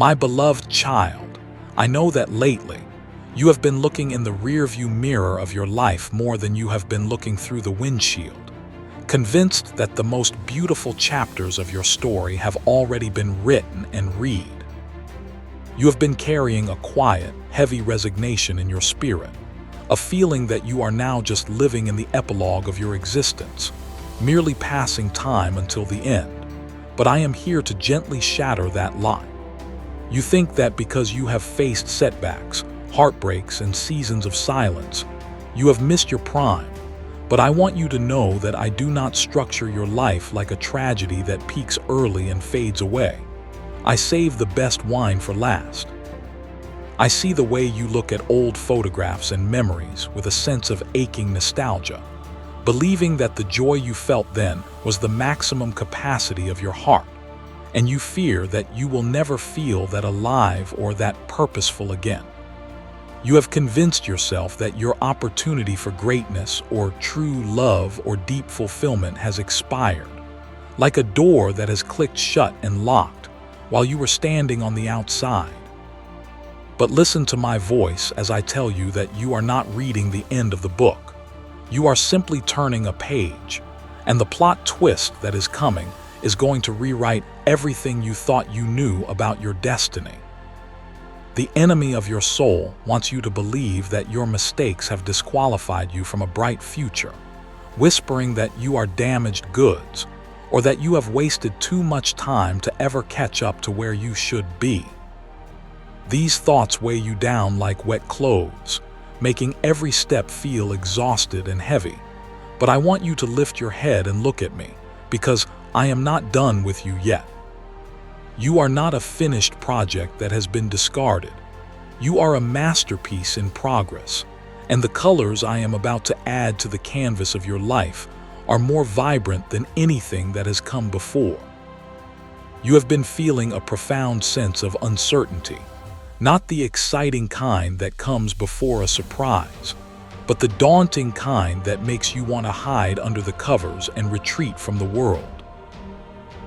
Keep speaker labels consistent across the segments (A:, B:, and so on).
A: My beloved child, I know that lately, you have been looking in the rearview mirror of your life more than you have been looking through the windshield, convinced that the most beautiful chapters of your story have already been written and read. You have been carrying a quiet, heavy resignation in your spirit, a feeling that you are now just living in the epilogue of your existence, merely passing time until the end. But I am here to gently shatter that lie. You think that because you have faced setbacks, heartbreaks, and seasons of silence, you have missed your prime. But I want you to know that I do not structure your life like a tragedy that peaks early and fades away. I save the best wine for last. I see the way you look at old photographs and memories with a sense of aching nostalgia, believing that the joy you felt then was the maximum capacity of your heart, and you fear that you will never feel that alive or that purposeful again. You have convinced yourself that your opportunity for greatness or true love or deep fulfillment has expired, like a door that has clicked shut and locked while you were standing on the outside. But listen to my voice as I tell you that you are not reading the end of the book. You are simply turning a page, and the plot twist that is coming is going to rewrite everything you thought you knew about your destiny. The enemy of your soul wants you to believe that your mistakes have disqualified you from a bright future, whispering that you are damaged goods, or that you have wasted too much time to ever catch up to where you should be. These thoughts weigh you down like wet clothes, making every step feel exhausted and heavy. But I want you to lift your head and look at me, because I am not done with you yet. You are not a finished project that has been discarded. You are a masterpiece in progress, and the colors I am about to add to the canvas of your life are more vibrant than anything that has come before. You have been feeling a profound sense of uncertainty, not the exciting kind that comes before a surprise, but the daunting kind that makes you want to hide under the covers and retreat from the world.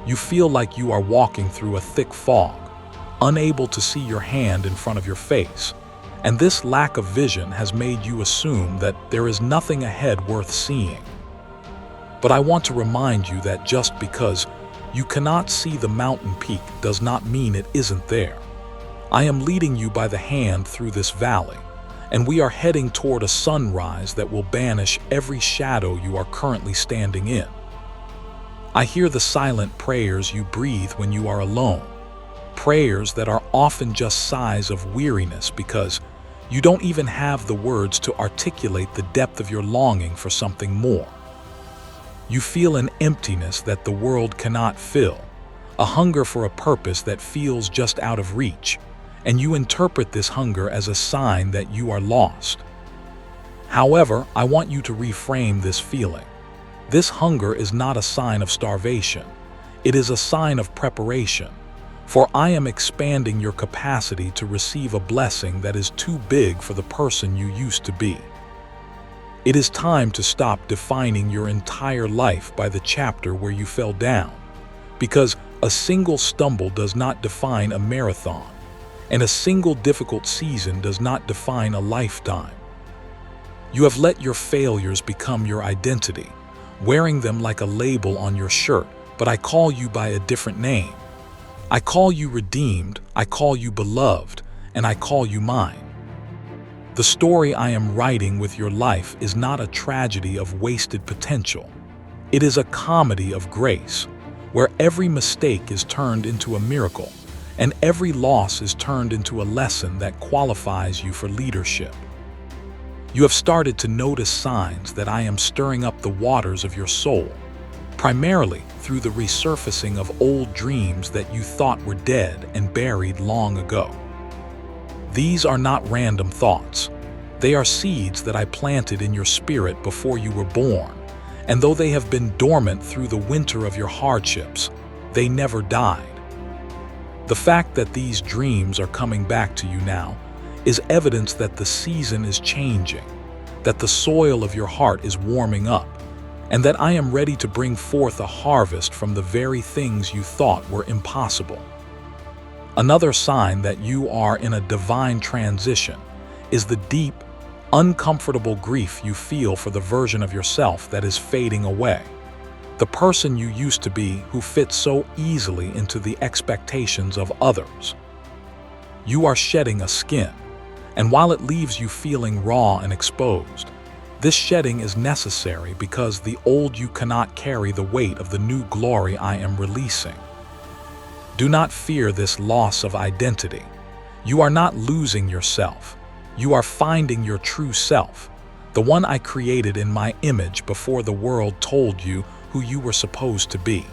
A: You feel like you are walking through a thick fog, unable to see your hand in front of your face, and this lack of vision has made you assume that there is nothing ahead worth seeing. But I want to remind you that just because you cannot see the mountain peak does not mean it isn't there. I am leading you by the hand through this valley, and we are heading toward a sunrise that will banish every shadow you are currently standing in. I hear the silent prayers you breathe when you are alone, prayers that are often just sighs of weariness because you don't even have the words to articulate the depth of your longing for something more. You feel an emptiness that the world cannot fill, a hunger for a purpose that feels just out of reach, and you interpret this hunger as a sign that you are lost. However, I want you to reframe this feeling. This hunger is not a sign of starvation. It is a sign of preparation, for I am expanding your capacity to receive a blessing that is too big for the person you used to be. It is time to stop defining your entire life by the chapter where you fell down, because a single stumble does not define a marathon, and a single difficult season does not define a lifetime. You have let your failures become your identity, wearing them like a label on your shirt, but I call you by a different name. I call you redeemed, I call you beloved, and I call you mine. The story I am writing with your life is not a tragedy of wasted potential. It is a comedy of grace, where every mistake is turned into a miracle, and every loss is turned into a lesson that qualifies you for leadership. You have started to notice signs that I am stirring up the waters of your soul, primarily through the resurfacing of old dreams that you thought were dead and buried long ago. These are not random thoughts. They are seeds that I planted in your spirit before you were born, and though they have been dormant through the winter of your hardships, they never died. The fact that these dreams are coming back to you now is evidence that the season is changing, that the soil of your heart is warming up, and that I am ready to bring forth a harvest from the very things you thought were impossible. Another sign that you are in a divine transition is the deep, uncomfortable grief you feel for the version of yourself that is fading away. The person you used to be who fits so easily into the expectations of others. You are shedding a skin, and while it leaves you feeling raw and exposed, this shedding is necessary because the old you cannot carry the weight of the new glory I am releasing. Do not fear this loss of identity. You are not losing yourself. You are finding your true self, the one I created in my image before the world told you who you were supposed to be.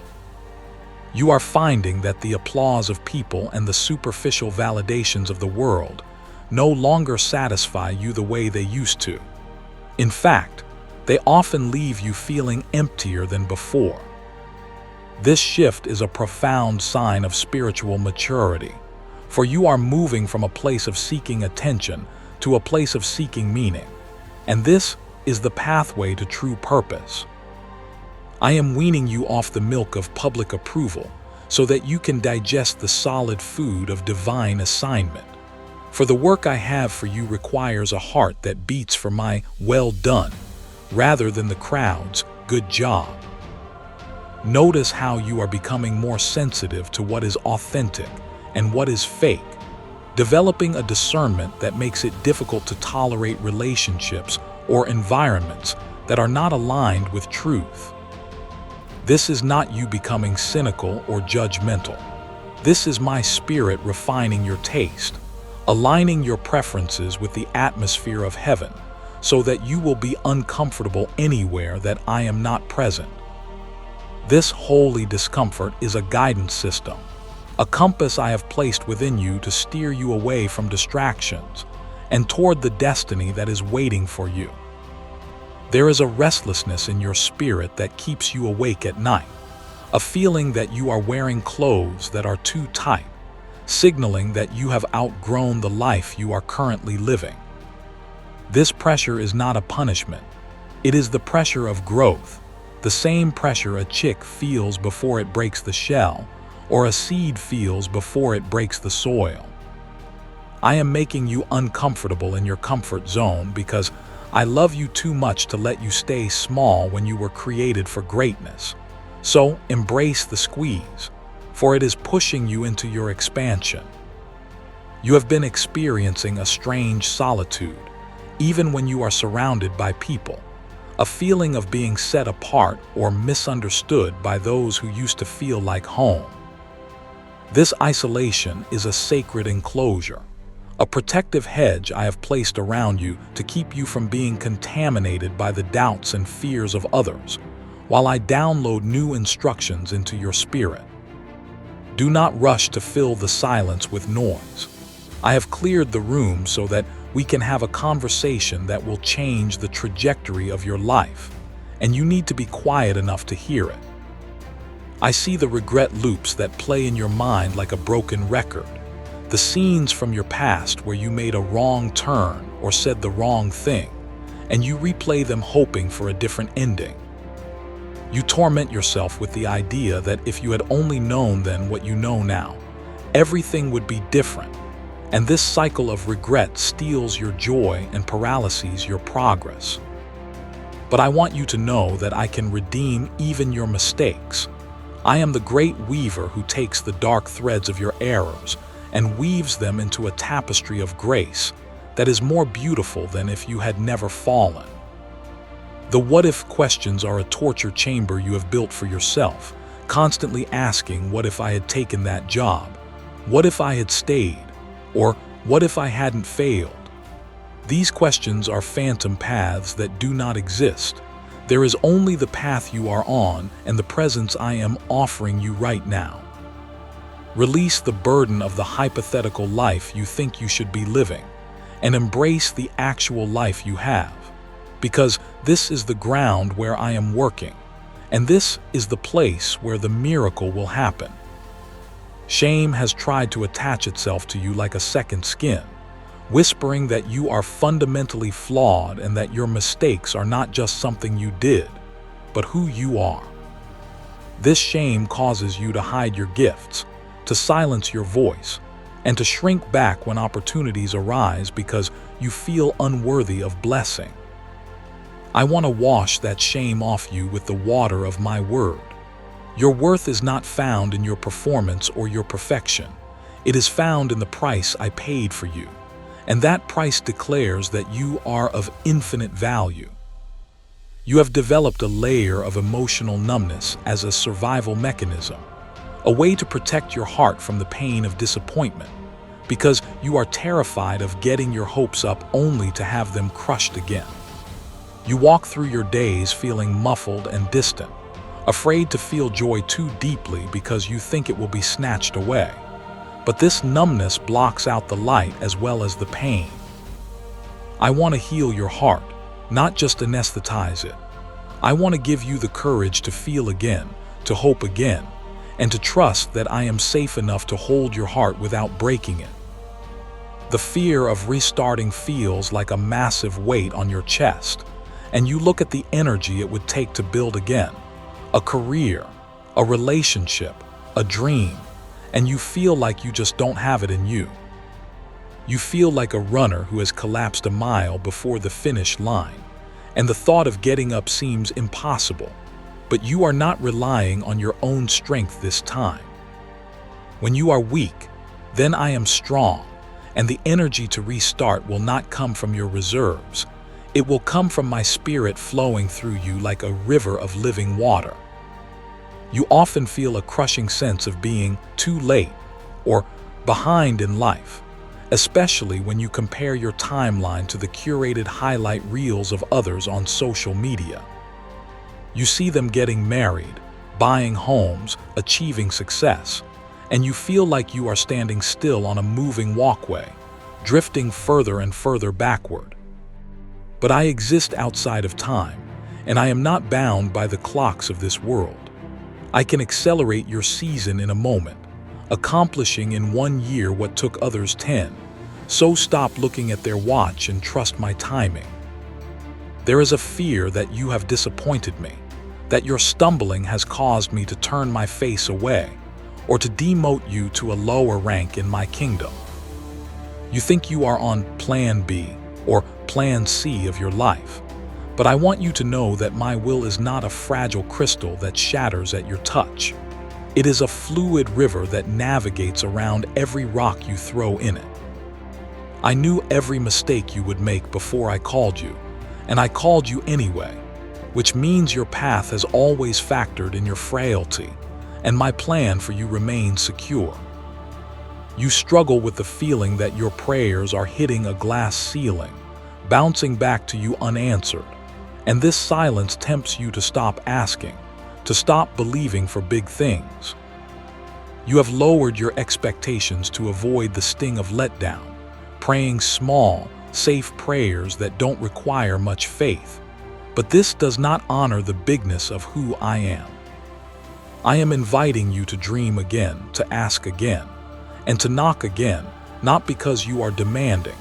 A: You are finding that the applause of people and the superficial validations of the world no longer satisfy you the way they used to. In fact, they often leave you feeling emptier than before. This shift is a profound sign of spiritual maturity, for you are moving from a place of seeking attention to a place of seeking meaning, and this is the pathway to true purpose. I am weaning you off the milk of public approval so that you can digest the solid food of divine assignment. For the work I have for you requires a heart that beats for my well done, rather than the crowd's good job. Notice how you are becoming more sensitive to what is authentic and what is fake, developing a discernment that makes it difficult to tolerate relationships or environments that are not aligned with truth. This is not you becoming cynical or judgmental. This is my spirit refining your taste, aligning your preferences with the atmosphere of heaven, so that you will be uncomfortable anywhere that I am not present. This holy discomfort is a guidance system, a compass I have placed within you to steer you away from distractions and toward the destiny that is waiting for you. There is a restlessness in your spirit that keeps you awake at night, a feeling that you are wearing clothes that are too tight, signaling that you have outgrown the life you are currently living. This pressure is not a punishment. It is the pressure of growth, the same pressure a chick feels before it breaks the shell, or a seed feels before it breaks the soil. I am making you uncomfortable in your comfort zone because I love you too much to let you stay small when you were created for greatness. So embrace the squeeze, for it is pushing you into your expansion. You have been experiencing a strange solitude, even when you are surrounded by people, a feeling of being set apart or misunderstood by those who used to feel like home. This isolation is a sacred enclosure, a protective hedge I have placed around you to keep you from being contaminated by the doubts and fears of others, while I download new instructions into your spirit. Do not rush to fill the silence with noise. I have cleared the room so that we can have a conversation that will change the trajectory of your life, and you need to be quiet enough to hear it. I see the regret loops that play in your mind like a broken record, the scenes from your past where you made a wrong turn or said the wrong thing, and you replay them hoping for a different ending. You torment yourself with the idea that if you had only known then what you know now, everything would be different. And this cycle of regret steals your joy and paralyses your progress. But I want you to know that I can redeem even your mistakes. I am the great weaver who takes the dark threads of your errors and weaves them into a tapestry of grace that is more beautiful than if you had never fallen. The what-if questions are a torture chamber you have built for yourself, constantly asking, what if I had taken that job? What if I had stayed? Or what if I hadn't failed? These questions are phantom paths that do not exist. There is only the path you are on and the presence I am offering you right now. Release the burden of the hypothetical life you think you should be living and embrace the actual life you have, because this is the ground where I am working, and this is the place where the miracle will happen. Shame has tried to attach itself to you like a second skin, whispering that you are fundamentally flawed and that your mistakes are not just something you did, but who you are. This shame causes you to hide your gifts, to silence your voice, and to shrink back when opportunities arise because you feel unworthy of blessing. I want to wash that shame off you with the water of my word. Your worth is not found in your performance or your perfection. It is found in the price I paid for you, and that price declares that you are of infinite value. You have developed a layer of emotional numbness as a survival mechanism, a way to protect your heart from the pain of disappointment, because you are terrified of getting your hopes up only to have them crushed again. You walk through your days feeling muffled and distant, afraid to feel joy too deeply because you think it will be snatched away. But this numbness blocks out the light as well as the pain. I want to heal your heart, not just anesthetize it. I want to give you the courage to feel again, to hope again, and to trust that I am safe enough to hold your heart without breaking it. The fear of restarting feels like a massive weight on your chest, and you look at the energy it would take to build again, a career, a relationship, a dream, and you feel like you just don't have it in you. You feel like a runner who has collapsed a mile before the finish line, and the thought of getting up seems impossible, but you are not relying on your own strength this time. When you are weak, then I am strong, and the energy to restart will not come from your reserves. It will come from my spirit flowing through you like a river of living water. You often feel a crushing sense of being too late or behind in life, especially when you compare your timeline to the curated highlight reels of others on social media. You see them getting married, buying homes, achieving success, and you feel like you are standing still on a moving walkway, drifting further and further backward. But I exist outside of time, and I am not bound by the clocks of this world. I can accelerate your season in a moment, accomplishing in 1 year what took others 10. So stop looking at their watch and trust my timing. There is a fear that you have disappointed me, that your stumbling has caused me to turn my face away, or to demote you to a lower rank in my kingdom. You think you are on Plan B or Plan C of your life, but I want you to know that my will is not a fragile crystal that shatters at your touch. It is a fluid river that navigates around every rock you throw in it. I knew every mistake you would make before I called you, and I called you anyway, which means your path has always factored in your frailty, and my plan for you remains secure. You struggle with the feeling that your prayers are hitting a glass ceiling, bouncing back to you unanswered, and this silence tempts you to stop asking, to stop believing for big things. You have lowered your expectations to avoid the sting of letdown, praying small, safe prayers that don't require much faith. But this does not honor the bigness of who I am. I am inviting you to dream again, to ask again, and to knock again, not because you are demanding,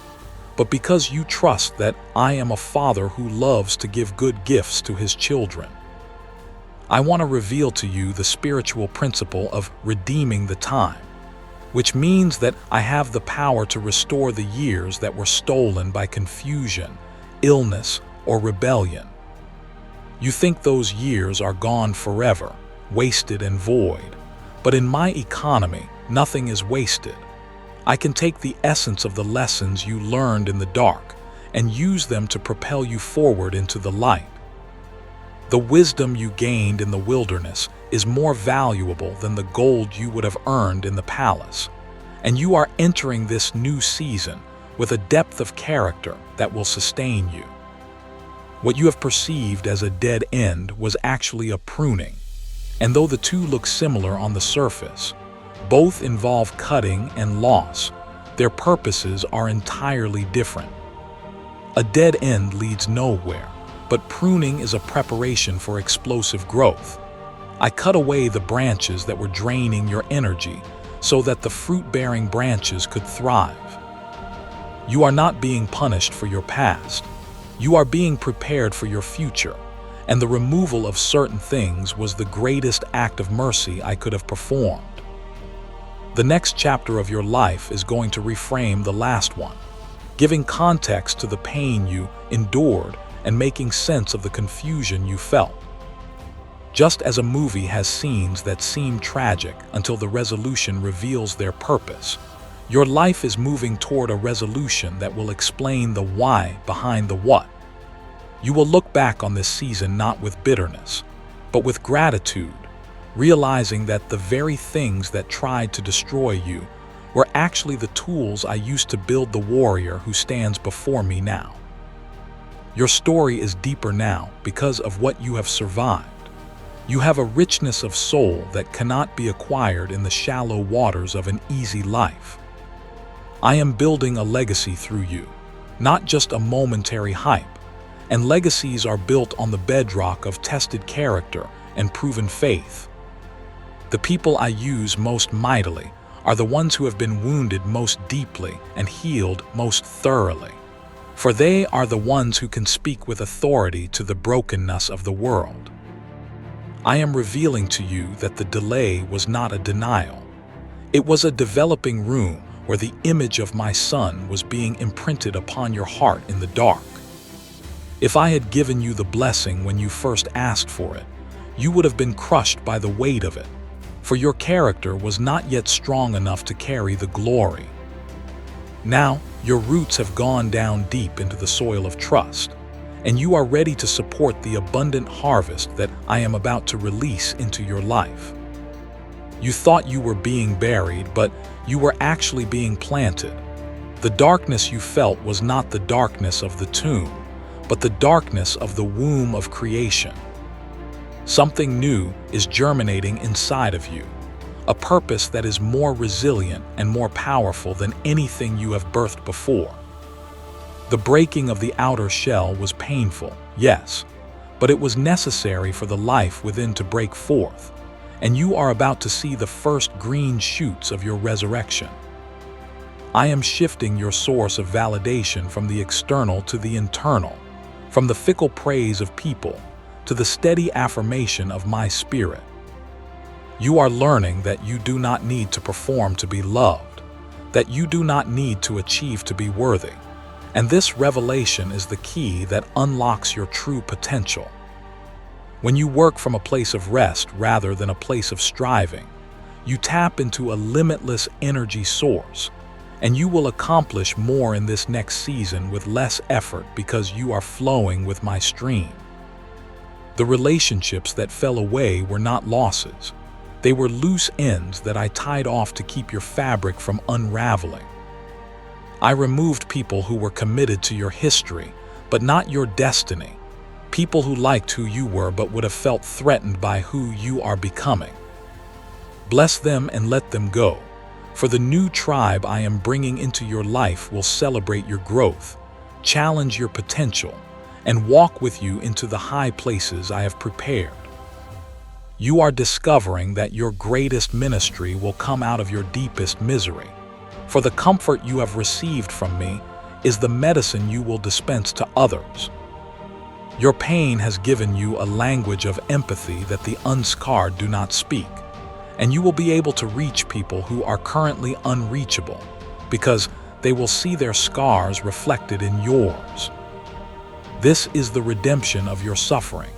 A: but because you trust that I am a father who loves to give good gifts to his children. I want to reveal to you the spiritual principle of redeeming the time, which means that I have the power to restore the years that were stolen by confusion, illness, or rebellion. You think those years are gone forever, wasted and void, but in my economy, nothing is wasted. I can take the essence of the lessons you learned in the dark and use them to propel you forward into the light. The wisdom you gained in the wilderness is more valuable than the gold you would have earned in the palace, and you are entering this new season with a depth of character that will sustain you. What you have perceived as a dead end was actually a pruning, and though the two look similar on the surface, both involve cutting and loss. Their purposes are entirely different. A dead end leads nowhere, but pruning is a preparation for explosive growth. I cut away the branches that were draining your energy so that the fruit-bearing branches could thrive. You are not being punished for your past. You are being prepared for your future, and the removal of certain things was the greatest act of mercy I could have performed. The next chapter of your life is going to reframe the last one, giving context to the pain you endured and making sense of the confusion you felt. Just as a movie has scenes that seem tragic until the resolution reveals their purpose, your life is moving toward a resolution that will explain the why behind the what. You will look back on this season not with bitterness, but with gratitude, realizing that the very things that tried to destroy you were actually the tools I used to build the warrior who stands before me now. Your story is deeper now because of what you have survived. You have a richness of soul that cannot be acquired in the shallow waters of an easy life. I am building a legacy through you, not just a momentary hype, and legacies are built on the bedrock of tested character and proven faith. The people I use most mightily are the ones who have been wounded most deeply and healed most thoroughly, for they are the ones who can speak with authority to the brokenness of the world. I am revealing to you that the delay was not a denial. It was a developing room where the image of my son was being imprinted upon your heart in the dark. If I had given you the blessing when you first asked for it, you would have been crushed by the weight of it, for your character was not yet strong enough to carry the glory. Now, your roots have gone down deep into the soil of trust, and you are ready to support the abundant harvest that I am about to release into your life. You thought you were being buried, but you were actually being planted. The darkness you felt was not the darkness of the tomb, but the darkness of the womb of creation. Something new is germinating inside of you, a purpose that is more resilient and more powerful than anything you have birthed before. The breaking of the outer shell was painful, yes, but it was necessary for the life within to break forth, and you are about to see the first green shoots of your resurrection. I am shifting your source of validation from the external to the internal, from the fickle praise of people to the steady affirmation of my spirit. You are learning that you do not need to perform to be loved, that you do not need to achieve to be worthy. And this revelation is the key that unlocks your true potential. When you work from a place of rest rather than a place of striving, you tap into a limitless energy source, and you will accomplish more in this next season with less effort because you are flowing with my stream. The relationships that fell away were not losses. They were loose ends that I tied off to keep your fabric from unraveling. I removed people who were committed to your history, but not your destiny. People who liked who you were but would have felt threatened by who you are becoming. Bless them and let them go, for the new tribe I am bringing into your life will celebrate your growth, challenge your potential, and walk with you into the high places I have prepared. You are discovering that your greatest ministry will come out of your deepest misery. For the comfort you have received from me is the medicine you will dispense to others. Your pain has given you a language of empathy that the unscarred do not speak, and you will be able to reach people who are currently unreachable because they will see their scars reflected in yours. This is the redemption of your suffering,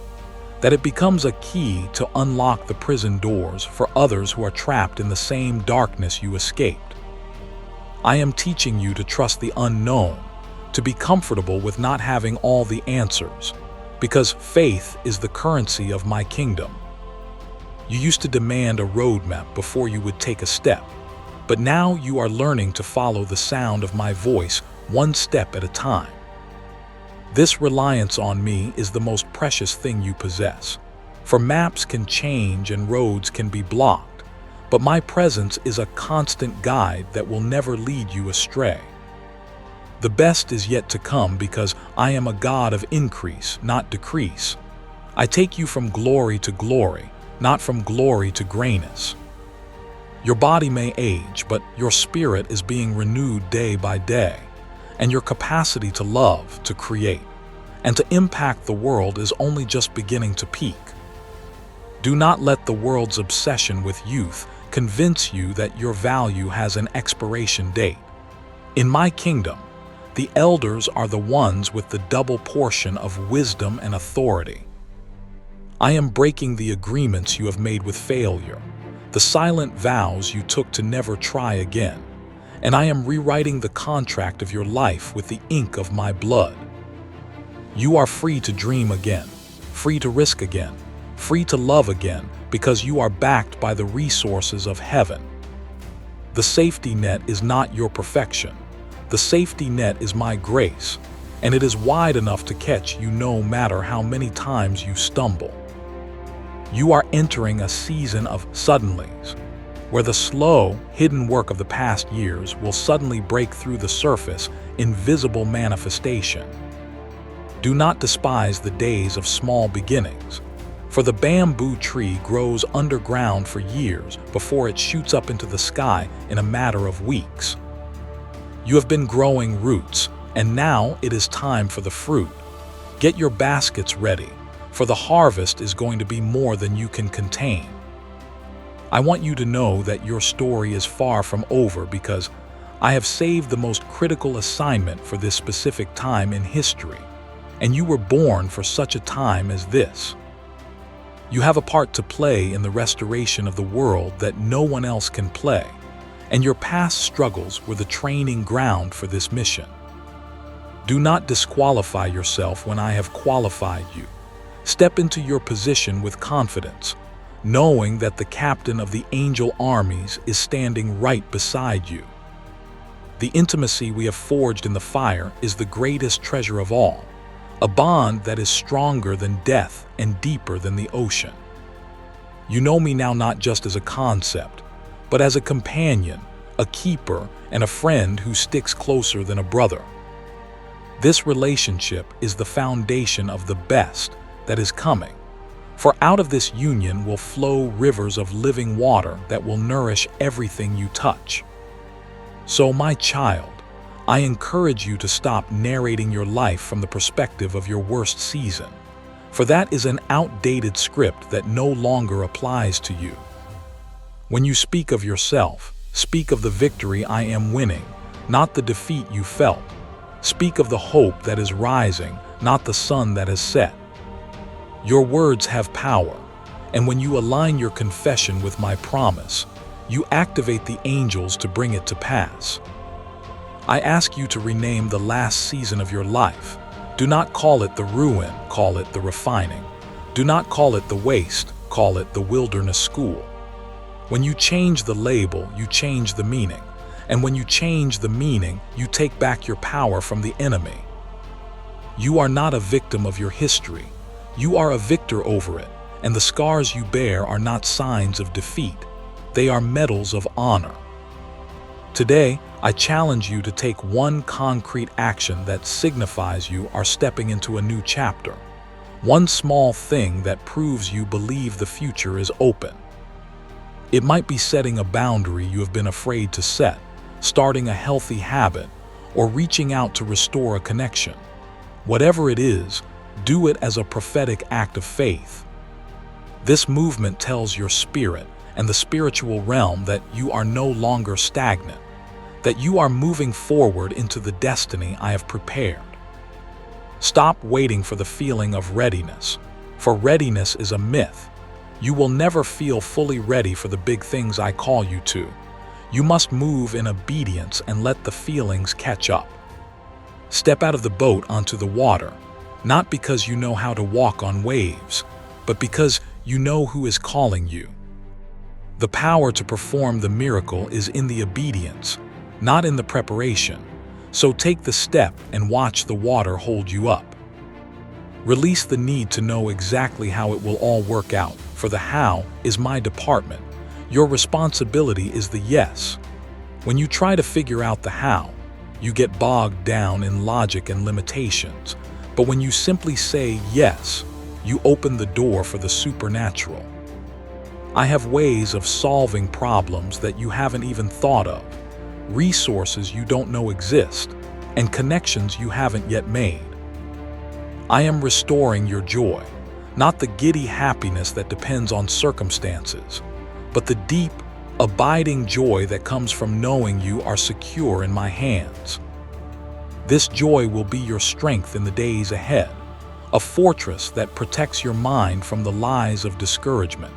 A: that it becomes a key to unlock the prison doors for others who are trapped in the same darkness you escaped. I am teaching you to trust the unknown, to be comfortable with not having all the answers, because faith is the currency of my kingdom. You used to demand a roadmap before you would take a step, but now you are learning to follow the sound of my voice one step at a time. This reliance on me is the most precious thing you possess, for maps can change and roads can be blocked, but my presence is a constant guide that will never lead you astray. The best is yet to come because I am a God of increase, not decrease. I take you from glory to glory, not from glory to grayness. Your body may age, but your spirit is being renewed day by day, and your capacity to love, to create, and to impact the world is only just beginning to peak. Do not let the world's obsession with youth convince you that your value has an expiration date. In my kingdom, the elders are the ones with the double portion of wisdom and authority. I am breaking the agreements you have made with failure, the silent vows you took to never try again, and I am rewriting the contract of your life with the ink of my blood. You are free to dream again, free to risk again, free to love again, because you are backed by the resources of heaven. The safety net is not your perfection. The safety net is my grace, and it is wide enough to catch you no matter how many times you stumble. You are entering a season of suddenlies, where the slow, hidden work of the past years will suddenly break through the surface in visible manifestation. Do not despise the days of small beginnings, for the bamboo tree grows underground for years before it shoots up into the sky in a matter of weeks. You have been growing roots, and now it is time for the fruit. Get your baskets ready, for the harvest is going to be more than you can contain. I want you to know that your story is far from over because I have saved the most critical assignment for this specific time in history, and you were born for such a time as this. You have a part to play in the restoration of the world that no one else can play, and your past struggles were the training ground for this mission. Do not disqualify yourself when I have qualified you. Step into your position with confidence, knowing that the captain of the angel armies is standing right beside you. The intimacy we have forged in the fire is the greatest treasure of all, a bond that is stronger than death and deeper than the ocean. You know me now not just as a concept, but as a companion, a keeper, and a friend who sticks closer than a brother. This relationship is the foundation of the best that is coming, for out of this union will flow rivers of living water that will nourish everything you touch. So, my child, I encourage you to stop narrating your life from the perspective of your worst season, for that is an outdated script that no longer applies to you. When you speak of yourself, speak of the victory I am winning, not the defeat you felt. Speak of the hope that is rising, not the sun that has set. Your words have power, and when you align your confession with my promise, you activate the angels to bring it to pass. I ask you to rename the last season of your life. Do not call it the ruin, call it the refining. Do not call it the waste, call it the wilderness school. When you change the label, you change the meaning. And when you change the meaning, you take back your power from the enemy. You are not a victim of your history. You are a victor over it, and the scars you bear are not signs of defeat. They are medals of honor. Today, I challenge you to take one concrete action that signifies you are stepping into a new chapter. One small thing that proves you believe the future is open. It might be setting a boundary you have been afraid to set, starting a healthy habit, or reaching out to restore a connection. Whatever it is, do it as a prophetic act of faith. This movement tells your spirit and the spiritual realm that you are no longer stagnant, that you are moving forward into the destiny I have prepared. Stop waiting for the feeling of readiness, for readiness is a myth. You will never feel fully ready for the big things I call you to. You must move in obedience and let the feelings catch up. Step out of the boat onto the water, not because you know how to walk on waves, but because you know who is calling you. The power to perform the miracle is in the obedience, not in the preparation. So take the step and watch the water hold you up. Release the need to know exactly how it will all work out, for the how is my department. Your responsibility is the yes. When you try to figure out the how, you get bogged down in logic and limitations. But when you simply say yes, you open the door for the supernatural. I have ways of solving problems that you haven't even thought of, resources you don't know exist, and connections you haven't yet made. I am restoring your joy, not the giddy happiness that depends on circumstances, but the deep, abiding joy that comes from knowing you are secure in my hands. This joy will be your strength in the days ahead, a fortress that protects your mind from the lies of discouragement.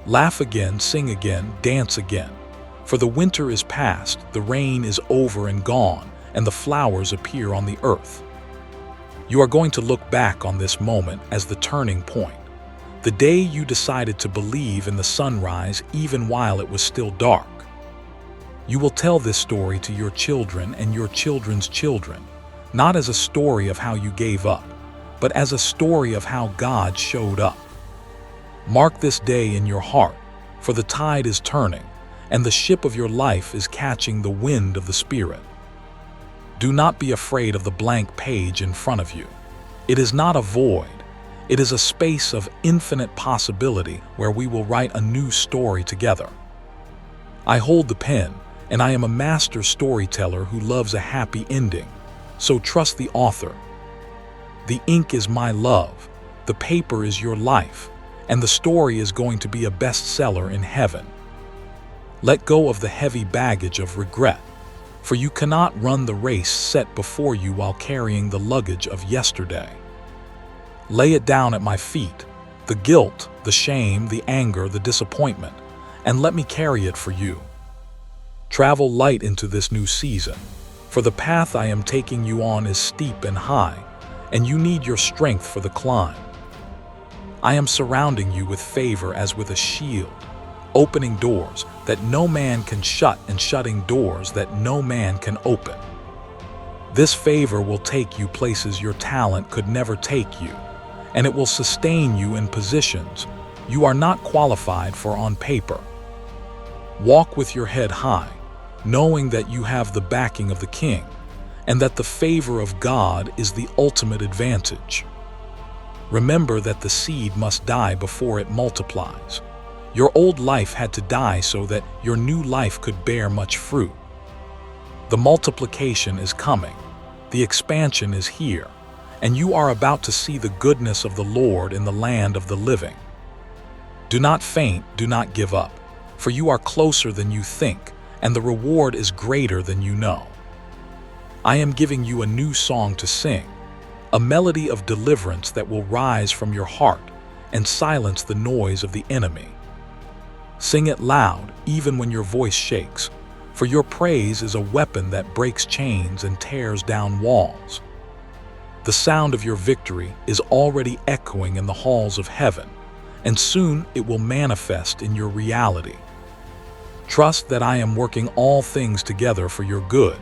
A: Laugh again, sing again, dance again, for the winter is past, the rain is over and gone, and the flowers appear on the earth. You are going to look back on this moment as the turning point, the day you decided to believe in the sunrise even while it was still dark. You will tell this story to your children and your children's children, not as a story of how you gave up, but as a story of how God showed up. Mark this day in your heart, for the tide is turning, and the ship of your life is catching the wind of the Spirit. Do not be afraid of the blank page in front of you. It is not a void. It is a space of infinite possibility where we will write a new story together. I hold the pen, and I am a master storyteller who loves a happy ending, so trust the author. The ink is my love, the paper is your life, and the story is going to be a bestseller in heaven. Let go of the heavy baggage of regret, for you cannot run the race set before you while carrying the luggage of yesterday. Lay it down at my feet, the guilt, the shame, the anger, the disappointment, and let me carry it for you. Travel light into this new season, for the path I am taking you on is steep and high, and you need your strength for the climb. I am surrounding you with favor as with a shield, opening doors that no man can shut and shutting doors that no man can open. This favor will take you places your talent could never take you, and it will sustain you in positions you are not qualified for on paper. Walk with your head high, knowing that you have the backing of the King, and that the favor of God is the ultimate advantage. Remember that the seed must die before it multiplies. Your old life had to die so that your new life could bear much fruit. The multiplication is coming, the expansion is here, and you are about to see the goodness of the Lord in the land of the living. Do not faint, do not give up, for you are closer than you think, and the reward is greater than you know. I am giving you a new song to sing, a melody of deliverance that will rise from your heart and silence the noise of the enemy. Sing it loud, even when your voice shakes, for your praise is a weapon that breaks chains and tears down walls. The sound of your victory is already echoing in the halls of heaven, and soon it will manifest in your reality. Trust that I am working all things together for your good,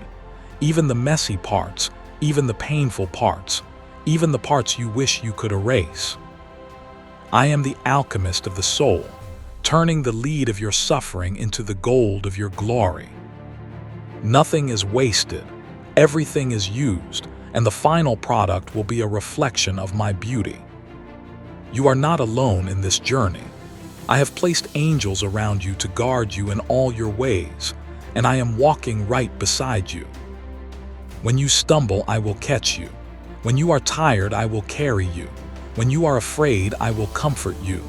A: even the messy parts, even the painful parts, even the parts you wish you could erase. I am the alchemist of the soul, turning the lead of your suffering into the gold of your glory. Nothing is wasted, everything is used, and the final product will be a reflection of my beauty. You are not alone in this journey. I have placed angels around you to guard you in all your ways, and I am walking right beside you. When you stumble, I will catch you. When you are tired, I will carry you. When you are afraid, I will comfort you.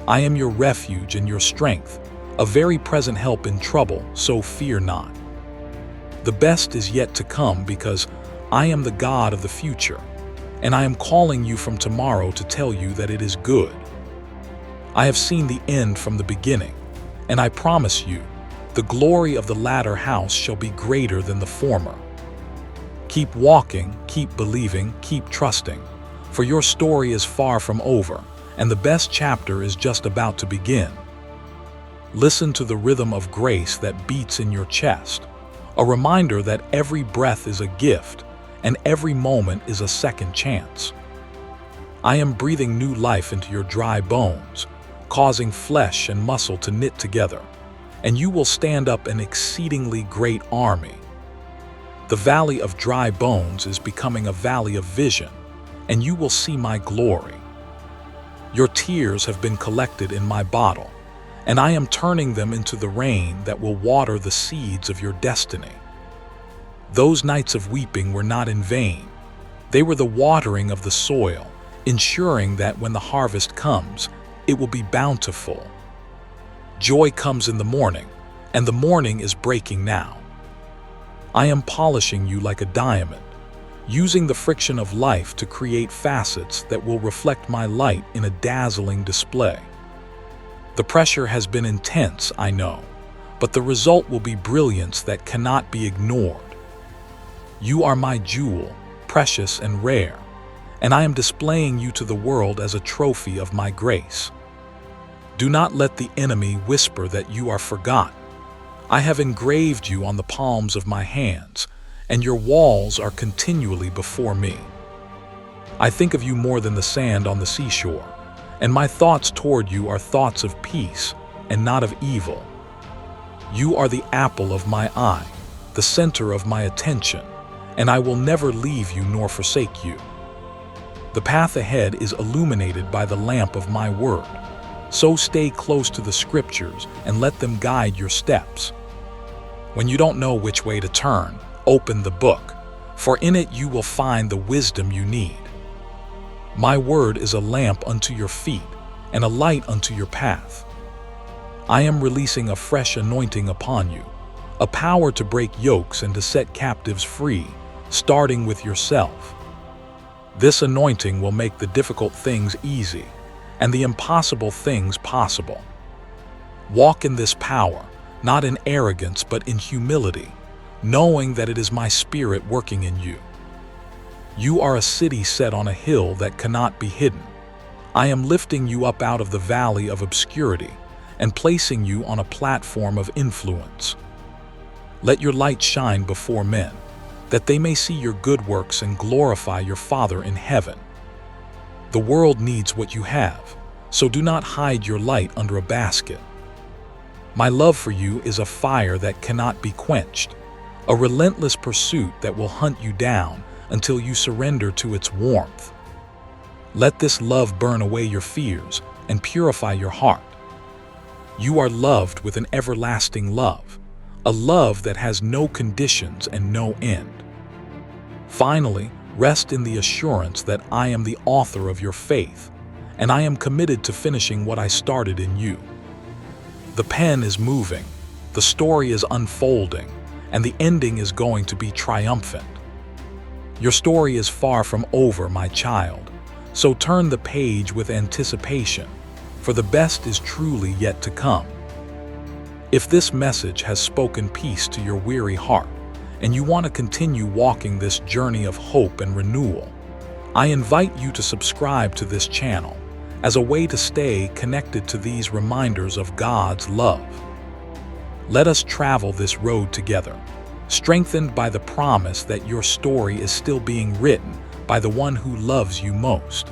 A: I am your refuge and your strength, a very present help in trouble, so fear not. The best is yet to come because I am the God of the future, and I am calling you from tomorrow to tell you that it is good. I have seen the end from the beginning, and I promise you, the glory of the latter house shall be greater than the former. Keep walking, keep believing, keep trusting, for your story is far from over, and the best chapter is just about to begin. Listen to the rhythm of grace that beats in your chest, a reminder that every breath is a gift, and every moment is a second chance. I am breathing new life into your dry bones, causing flesh and muscle to knit together, and you will stand up an exceedingly great army. The valley of dry bones is becoming a valley of vision, and you will see my glory. Your tears have been collected in my bottle, and I am turning them into the rain that will water the seeds of your destiny. Those nights of weeping were not in vain. They were the watering of the soil, ensuring that when the harvest comes, it will be bountiful. Joy comes in the morning, and the morning is breaking now. I am polishing you like a diamond, using the friction of life to create facets that will reflect my light in a dazzling display. The pressure has been intense, I know, but the result will be brilliance that cannot be ignored. You are my jewel, precious and rare, and I am displaying you to the world as a trophy of my grace. Do not let the enemy whisper that you are forgotten. I have engraved you on the palms of my hands, and your walls are continually before me. I think of you more than the sand on the seashore, and my thoughts toward you are thoughts of peace and not of evil. You are the apple of my eye, the center of my attention, and I will never leave you nor forsake you. The path ahead is illuminated by the lamp of my word, so stay close to the scriptures and let them guide your steps. When you don't know which way to turn, open the book, for in it you will find the wisdom you need. My word is a lamp unto your feet and a light unto your path. I am releasing a fresh anointing upon you, a power to break yokes and to set captives free, starting with yourself. This anointing will make the difficult things easy and the impossible things possible. Walk in this power, not in arrogance but in humility, knowing that it is my spirit working in you. You are a city set on a hill that cannot be hidden. I am lifting you up out of the valley of obscurity and placing you on a platform of influence. Let your light shine before men, that they may see your good works and glorify your Father in heaven. The world needs what you have, so do not hide your light under a basket. My love for you is a fire that cannot be quenched, a relentless pursuit that will hunt you down until you surrender to its warmth. Let this love burn away your fears and purify your heart. You are loved with an everlasting love, a love that has no conditions and no end. Finally, rest in the assurance that I am the author of your faith, and I am committed to finishing what I started in you. The pen is moving, the story is unfolding, and the ending is going to be triumphant. Your story is far from over, my child, so turn the page with anticipation, for the best is truly yet to come. If this message has spoken peace to your weary heart, and you want to continue walking this journey of hope and renewal, I invite you to subscribe to this channel as a way to stay connected to these reminders of God's love. Let us travel this road together, strengthened by the promise that your story is still being written by the one who loves you most.